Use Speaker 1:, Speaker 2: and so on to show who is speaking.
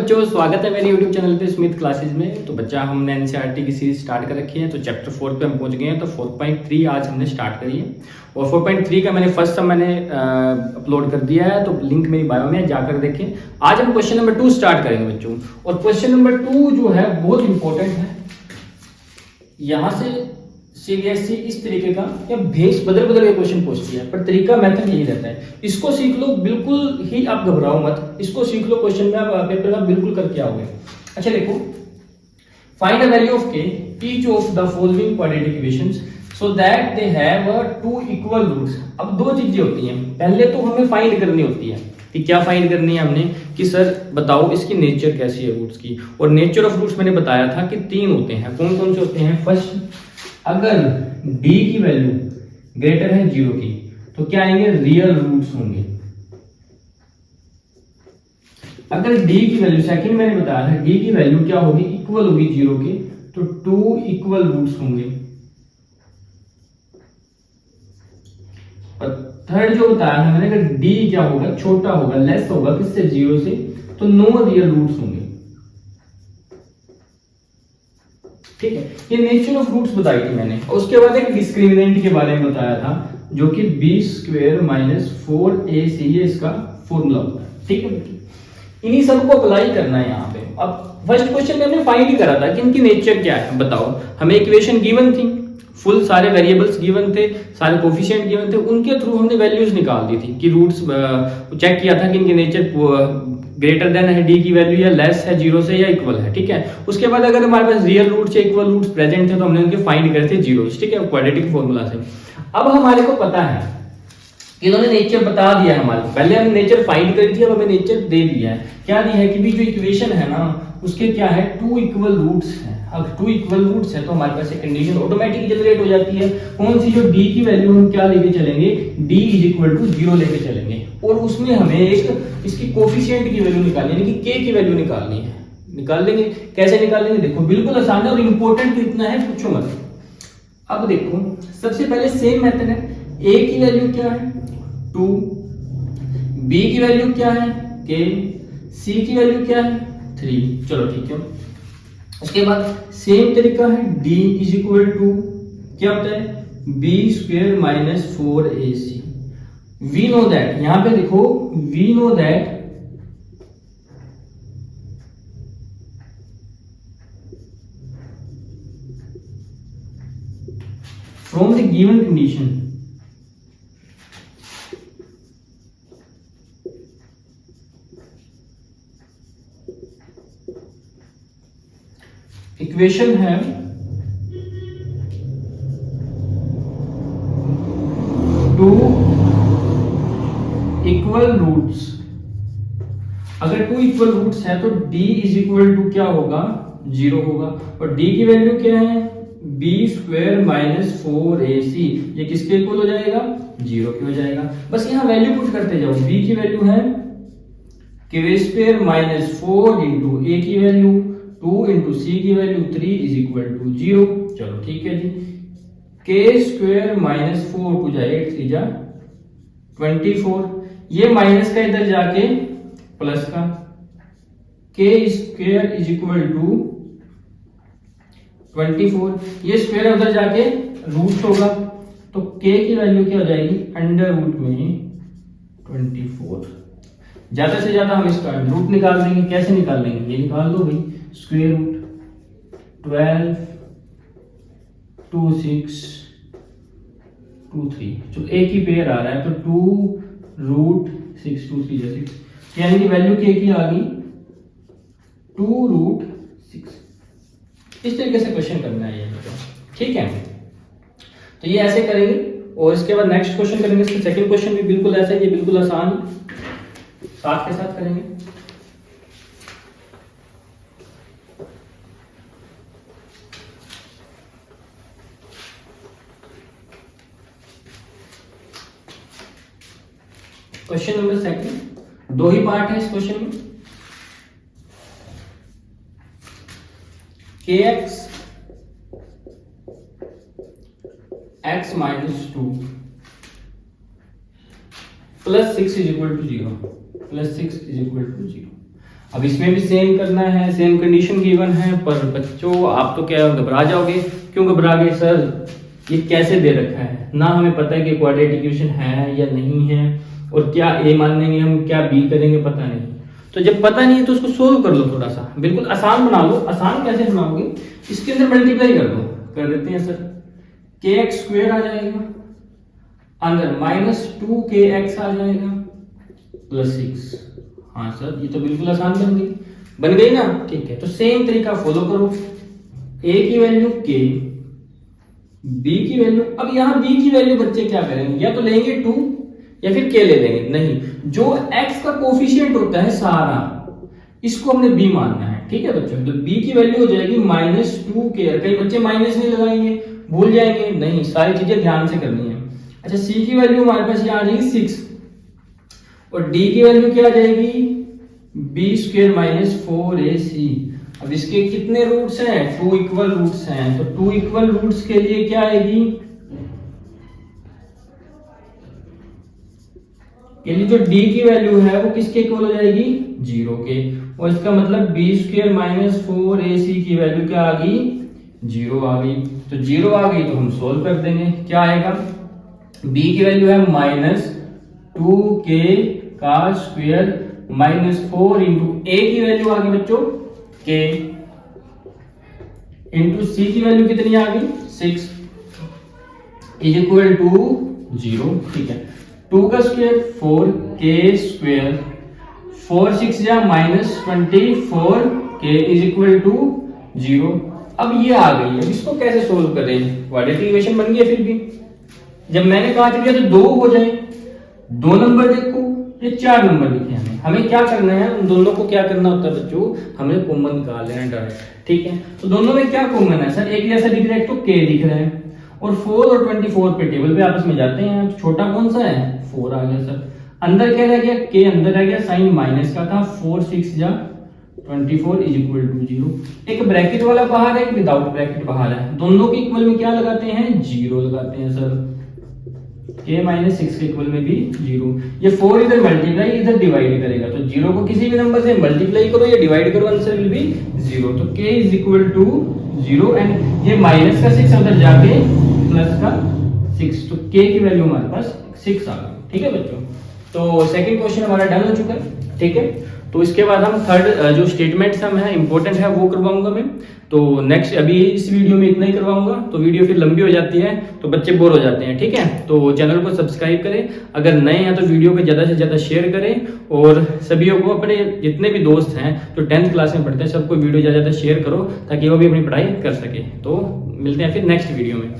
Speaker 1: बच्चों, स्वागत है मेरे यूट्यूब चैनल पे स्मिथ क्लासेस में। तो बच्चा हमने एनसीईआरटी की सीरीज स्टार्ट कर रखी है। तो चैप्टर 4 पे हम पहुंच गए हैं। तो 4.3 आज हमने स्टार्ट करी है और 4.3 का फर्स्ट सम मैंने अपलोड कर दिया है। तो लिंक मेरी बायो में है, जाकर देखें। आज हम क्वेश्चन नंबर 2 स्टार्ट करेंगे बच्चों। और क्वेश्चन नंबर 2 जो है बहुत इंपॉर्टेंट है। यहाँ से सीबीएसई इस तरीके का या भेस बदल के क्वेश्चन पूछती है, पर तरीका मेथड यही रहता है। इसको सीख लो, बिल्कुल ही आप घबराओ मत। इसको सीख लो, क्वेश्चन में आप पेपर का बिल्कुल करके आओगे। अच्छा देखो, find the value of k each of the following quadratic equations so that they have two equal roots. अब दो चीजें होती हैं। पहले तो हमें फाइंड करनी होती है कि क्या फाइंड करनी है हमने, कि सर बताओ इसकी नेचर कैसी है रूट्स की। और नेचर ऑफ रूट्स मैंने बताया था कि 3 होते हैं। कौन कौन से होते हैं? फर्स्ट, अगर d की वैल्यू ग्रेटर है 0 की तो क्या आएंगे? रियल रूट्स होंगे। अगर d की वैल्यू, सेकंड मैंने बताया था, d की वैल्यू क्या होगी? इक्वल होगी 0 के, तो 2 इक्वल रूट्स होंगे। और थर्ड जो बताया था मैंने, अगर d क्या होगा? छोटा होगा, लेस होगा किससे? 0 से, तो नो रियल रूट्स होंगे। ठीक है, ये नेचर ऑफ रूट्स बताई थी मैंने। और उसके बाद एक डिस्क्रिमिनेंट के बारे में बताया था, जो कि b स्क्वायर माइनस 4ac ये इसका फॉर्मूला होता है। ठीक है, इन्हीं सबको अप्लाई करना है यहाँ पे। अब फर्स्ट क्वेश्चन में हमने फाइंड ही करा था कि इनकी नेचर क्या है। बताओ, हमें इक्वेशन गिवन थी, फुल सारे वेरिएबल्स गिवन थे, सारे कोफिशिएंट गिवन थे, उनके थ्रू हमने वैल्यूज निकाल दी थी कि रूट्स चेक किया था कि इनकी नेचर ग्रेटर देन है d की वैल्यू या लेस है 0 से या इक्वल है। ठीक है, उसके बाद अगर हमारे पास रियल रूट्स या इक्वल रूट्स प्रेजेंट थे तो हमने उनके फाइंड करे थे जीरोस। ठीक है, क्वाड्रेटिक फॉर्मूला से। अब हमारे को पता है कि इन्होंने नेचर बता दिया है हमारे को। पहले हमने नेचर फाइंड करी थी, अब हमें नेचर दे दिया है। क्या दिया है कि भी जो इक्वेशन है ना, उसके क्या है? 2 इक्वल रूट्स है। अब 2 इक्वल रूट्स है तो हमारे पास एक कंडीशन ऑटोमेटिक जनरेट हो जाती है। कौन सी? जो d की वैल्यू हम क्या लेके चलेंगे? d इज इक्वल टू 0 लेके चलेंगे। और उसमें हमें एक इसकी कोफिशिएंट की वैल्यू निकालनी है, यानी कि k की वैल्यू निकालनी है। निकाल लेंगे। कैसे निकालेंगे? देखो, बिल्कुल आसान है और इंपॉर्टेंट तो इतना है, पूछो मत। अब देखो, सबसे पहले सेम मेथड है। a की वैल्यू क्या है? 2, b की वैल्यू क्या है? k, c की वैल्यू क्या है? 3। चलो ठीक है। उसके बाद सेम तरीका है, d इज इक्वल टू क्या होता है? b square minus 4ac। We know that, यहां पे देखो, we know that from the given condition equation है 2 इक्वल रूट्स। अगर 2 इक्वल रूट्स है तो d इज इक्वल टू क्या होगा? 0 होगा। और d की वैल्यू क्या है? b square minus 4ac। ये किसके इक्वल हो जाएगा? 0 के हो जाएगा। बस यहाँ वैल्यू पुट करते जाओ। b की वैल्यू है k square minus 4 into a की वैल्यू 2 इंटू c की वैल्यू 3 इज इक्वल टू 0। चलो ठीक है जी। k स्क्वायर माइनस 4 को जाए 8 3 जा 24। ये माइनस का इधर जाके प्लस का, k square is equal to 24। ये स्क्वायर उधर जाके रूट होगा, तो k की वैल्यू क्या हो जाएगी? अंडर रूट में 24। ज्यादा से ज्यादा हम इसका रूट निकाल देंगे। कैसे निकाल लेंगे? ये निकाल दो भाई, स्क्वायर रूट 12 2 6 2 3। जो एक ही पेयर आ रहा है, तो 2 रूट 6 2 3 6, यानी कि वैल्यू के की आ गई 2 रूट 6। इस तरीके से क्वेश्चन करना है ये। ठीक है, तो ये ऐसे करेंगे। और इसके बाद नेक्स्ट क्वेश्चन करेंगे। इसका सेकंड क्वेश्चन भी बिल्कुल ऐसा है, ये बिल्कुल आसान, साथ के साथ करेंगे। क्वेश्चन नंबर सेकंड, 2 ही पार्ट है इस क्वेश्चन में। kx x minus 2 plus 6 is equal to 0, plus 6 is equal to 0। अब इसमें भी सेम करना है, सेम कंडीशन गिवन है, पर बच्चों आप तो क्या घबरा जाओगे। क्यों घबरा गए सर, ये कैसे दे रखा है, ना हमें पता है कि क्वाड्रेटिक इक्वेशन है या नहीं है, और क्या ए मान लेंगे हम, क्या बी करेंगे, पता नहीं। तो जब पता नहीं है तो उसको सोल्व कर लो, थोड़ा सा बिल्कुल आसान बना लो। आसान कैसे बनाओगे, इसके अंदर मल्टीप्लाई कर दो, कर देते हैं सर, के एक्स स्क्वेयर आ जाएगा, अंदर -2kx आ जाएगा +6। हाँ सर ये तो बिल्कुल आसान बन गई ना, ठीक है। तो सेम तरीका फॉलो करो, a की वैल्यू k, b की वैल्यू, अब यहाँ b की वैल्यू बच्चे क्या करेंगे, या तो लेंगे 2 या फिर k ले लेंगे, नहीं, जो x का कोफिशिएंट होता है सारा, इसको हमने b मानना है, ठीक है बच्चों। तो b की वैल्यू हो जाएगी -2k, कई बच्चे माइनस नहीं लगाएंगे, भूल जाएंगे, नहीं, सारी चीजें ध्यान से करनी है। अच्छा, c की वैल्यू हमारे पास यहाँ आ जाएगी 6, और d की वैल्यू क्या आ जाएगी, b² - 4ac। अब इसके कितने रूट्स हैं, 2 इक्वल रूट्स हैं, तो 2 इक्वल रूट्स के लिए क्या आएगी, के लिए जो d की वैल्यू है वो किसके इक्वल हो जाएगी, 0 के, और इसका मतलब b² - 4ac की वैल्यू क्या आ गई, 0 आ गई। तो 0 आ गई तो हम सोल्व कर देंगे, क्या आएगा, b की वैल्यू है -2k का स्क्वायर -4 इंटू a की वैल्यू आ गई बच्चों k, इंटू c की वैल्यू कितनी आ गई 6 इज इक्वल टू 0, ठीक है। 2 का स्क्वायर 4k स्क्वायर, 4 6 जा -24k इज इक्वल टू 0। अब ये आ गई है, अब इसको कैसे सोल्व करें, क्वाड्रेटिक इक्वेशन बन गई। फिर भी जब मैंने कहा था तो 2 हो जाए, 2 नंबर देखो, ये 4 नंबर लिखे हैं, हमें क्या करना है, उन दोनों को क्या करना होता है बच्चों, हमें कॉमन निकाल लेना है डायरेक्ट, ठीक है। तो दोनों में क्या कॉमन है सर, एक जैसा दिख रहा है, तो k दिख रहा है, और 4 और 24 पे टेबल पे आपस में जाते हैं, छोटा कौन सा है, 4 आ गया सर, अंदर क्या रह गया, k अंदर रह गया, साइन माइनस का था, 4 6 जा 24 इज इक्वल टू 0। एक ब्रैकेट वाला बाहर है, एक विदाउट ब्रैकेट बाहर है, दोनों के इक्वल में क्या लगाते हैं, 0 लगाते हैं सर, k - 6 के इक्वल में भी 0। ये 4 इधर मल्टीप्लाई, इधर डिवाइड करेगा, तो 0 को किसी भी नंबर से मल्टीप्लाई करो या डिवाइड करो, आंसर विल बी 0। तो k is equal to 0, and ये माइनस का 6 अंदर जाके प्लस का 6, तो k की वैल्यू हमारे पास 6 आ गई, ठीक है बच्चों। तो सेकंड क्वेश्चन हमारा डन हो चुका है, ठीक है। तो इसके बाद हम थर्ड जो स्टेटमेंट्स हम है इंपॉर्टेंट है वो करवाऊंगा मैं। तो नेक्स्ट अभी इस वीडियो में इतना ही करवाऊंगा, तो वीडियो फिर लंबी हो जाती है तो बच्चे बोर हो जाते हैं, ठीक है। तो चैनल को सब्सक्राइब करें, अगर नए हैं तो वीडियो को ज़्यादा से ज़्यादा शेयर करें, और सभी को अपने जितने भी दोस्त हैं जो 10th क्लास में पढ़ते हैं सबको वीडियो ज़्यादा से ज़्यादा शेयर करो, ताकि वो भी अपनी पढ़ाई कर सके। तो मिलते हैं फिर नेक्स्ट वीडियो में।